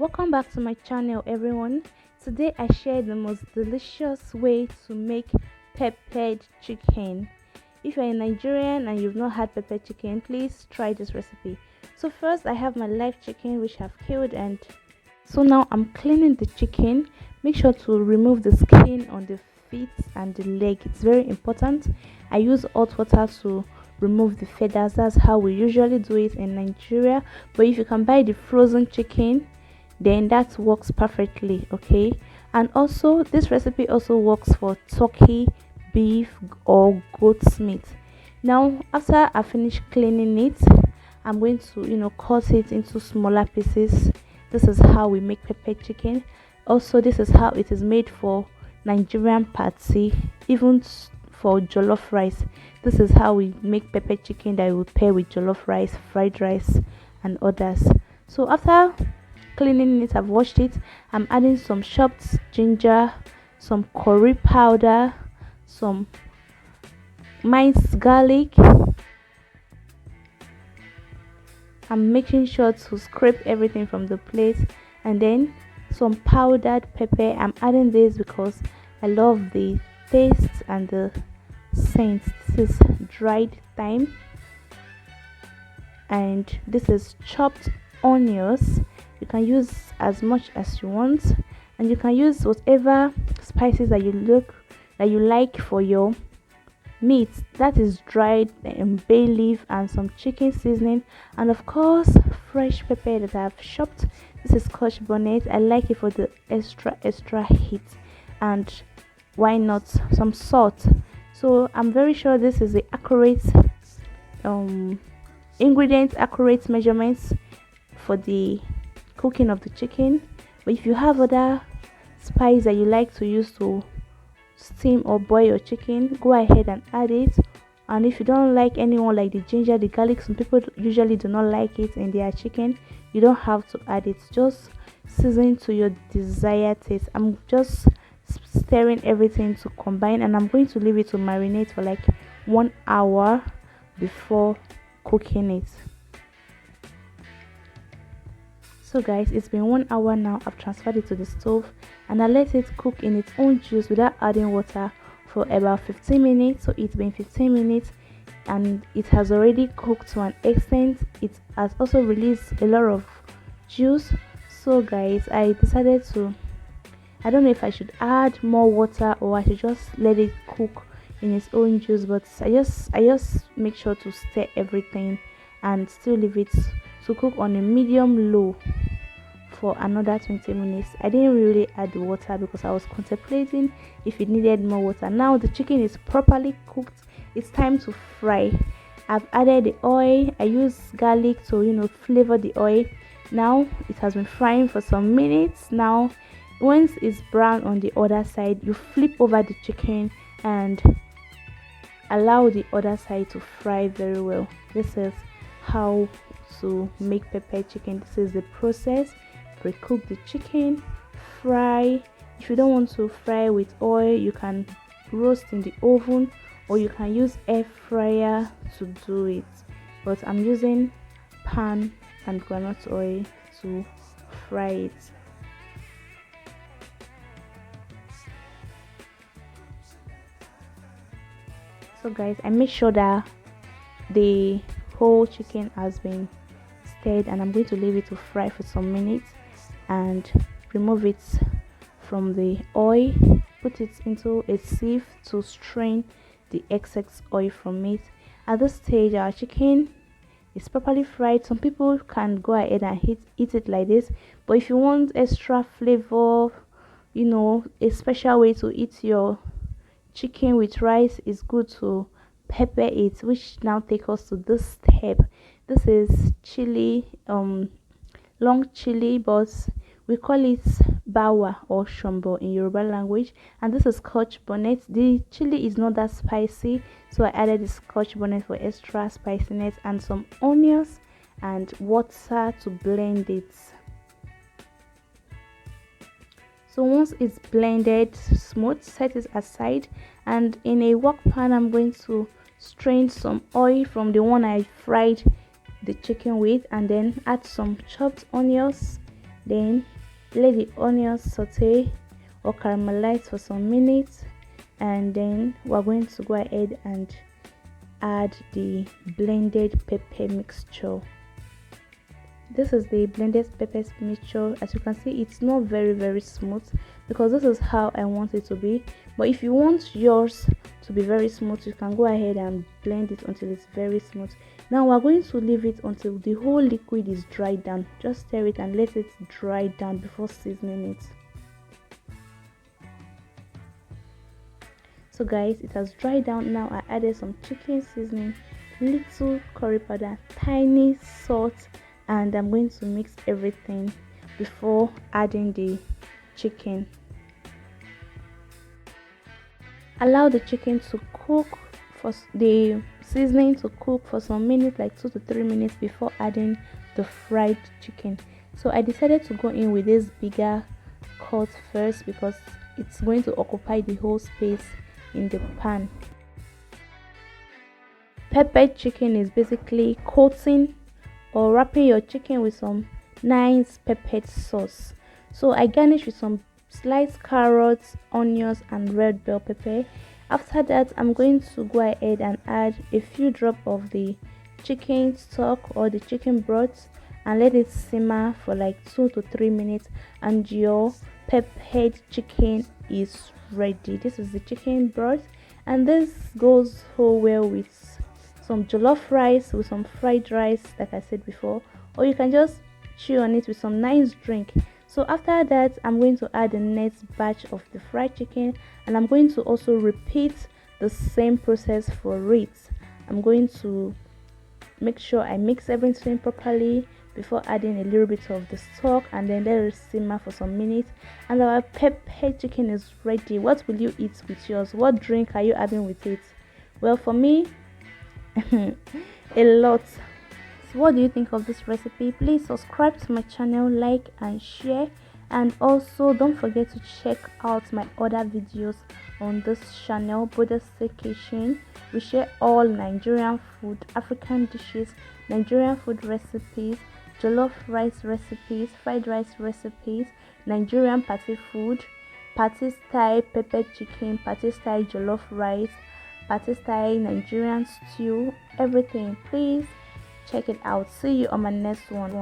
Welcome back to my channel, everyone. Today I share the most delicious way to make peppered chicken. If you're a Nigerian and you've not had peppered chicken, please try this recipe. So first I have my live chicken which I've killed, and so now I'm cleaning the chicken. Make sure to remove the skin on the feet and the leg. It's very important. I use hot water to remove the feathers. That's how we usually do it in Nigeria, but if you can buy the frozen chicken, then that works perfectly. Okay, and also this recipe also works for turkey, beef, or goat's meat. Now after I finish cleaning it, I'm going to cut it into smaller pieces. This is how we make pepper chicken. Also, this is how it is made for Nigerian party, even for jollof rice. This is how we make pepper chicken that we would pair with jollof rice, fried rice, and others. So after cleaning it, I've washed it. I'm adding some chopped ginger, some curry powder, some minced garlic. I'm making sure to scrape everything from the plate, and then some powdered pepper. I'm adding this because I love the taste and the scent. This is dried thyme, and this is chopped onions. You can use as much as you want, and you can use whatever spices that you like for your meat. That is dried bay leaf and some chicken seasoning, and of course fresh pepper that I've chopped. This is scotch bonnet. I like it for the extra heat, and why not some salt. So I'm very sure this is the accurate ingredients, accurate measurements for the cooking of the chicken. But if you have other spice that you like to use to steam or boil your chicken, go ahead and add it. And if you don't like anyone like the ginger, the garlic, some people usually do not like it in their chicken, you don't have to add it. Just season to your desired taste. I'm just stirring everything to combine, and I'm going to leave it to marinate for like 1 hour before cooking it. So guys, it's been 1 hour now. I've transferred it to the stove, and I let it cook in its own juice without adding water for about 15 minutes. So it's been 15 minutes and it has already cooked to an extent. It has also released a lot of juice. So guys, I decided to, I don't know if I should add more water or I should just let it cook in its own juice, but I just make sure to stir everything and still leave it to cook on a medium low for another 20 minutes. I didn't really add the water because I was contemplating if it needed more water. Now the chicken is properly cooked. It's time to fry. I've added the oil. I use garlic to flavor the oil. Now it has been frying for some minutes. Now once it's brown on the other side, you flip over the chicken and allow the other side to fry very well. This is how to make pepper chicken. This is the process. Pre-cook the chicken, fry. If you don't want to fry with oil, you can roast in the oven, or you can use air fryer to do it, but I'm using pan and groundnut oil to fry it. So guys, I make sure that the whole chicken has been stirred, and I'm going to leave it to fry for some minutes and remove it from the oil. Put it into a sieve to strain the excess oil from it. At this stage, our chicken is properly fried. Some people can go ahead and eat it like this, but if you want extra flavor, a special way to eat your chicken with rice, is good to pepper it, which now take us to this step. This is chili, long chili, but we call it bawa or shombo in Yoruba language, and this is scotch bonnet. The chili is not that spicy, so I added the scotch bonnet for extra spiciness, and some onions and water to blend it. So once it's blended smooth, set it aside, and in a wok pan I'm going to strain some oil from the one I fried the chicken with, and then add some chopped onions, Then let the onions saute or caramelize for some minutes, and then we're going to go ahead and add the blended pepper mixture. This is the blended pepper mixture. As you can see, it's not very smooth because this is how I want it to be. But if you want yours to be very smooth, you can go ahead and blend it until it's very smooth. Now we're going to leave it until the whole liquid is dried down. Just stir it and let it dry down before seasoning it. So guys, it has dried down. Now I added some chicken seasoning, little curry powder, tiny salt, and I'm going to mix everything before adding the chicken. Allow the chicken to cook, for the seasoning to cook for some minutes, like 2 to 3 minutes, before adding the fried chicken. So I decided to go in with this bigger cut first because it's going to occupy the whole space in the pan. Peppered chicken is basically coating or wrapping your chicken with some nice peppered sauce. So I garnish with some sliced carrots, onions, and red bell pepper. After that, I'm going to go ahead and add a few drops of the chicken stock or the chicken broth and let it simmer for like 2 to 3 minutes, and your peppered chicken is ready. This is the chicken broth, and this goes so well with some jollof rice, with some fried rice, like I said before, or you can just chew on it with some nice drink. So after that, I'm going to add the next batch of the fried chicken, and I'm going to also repeat the same process for it. I'm going to make sure I mix everything properly before adding a little bit of the stock, and then let it simmer for some minutes, and our pepper chicken is ready. What will you eat with yours? What drink are you having with it? Well, for me, a lot. So what do you think of this recipe? Please subscribe to my channel, like and share, and also don't forget to check out my other videos on this channel, Boldesty Kitchen. We share all Nigerian food, African dishes, Nigerian food recipes, jollof rice recipes, fried rice recipes, Nigerian party food, party style pepper chicken, party style jollof rice, party style Nigerian stew, everything. Please check it out. See you on my next one.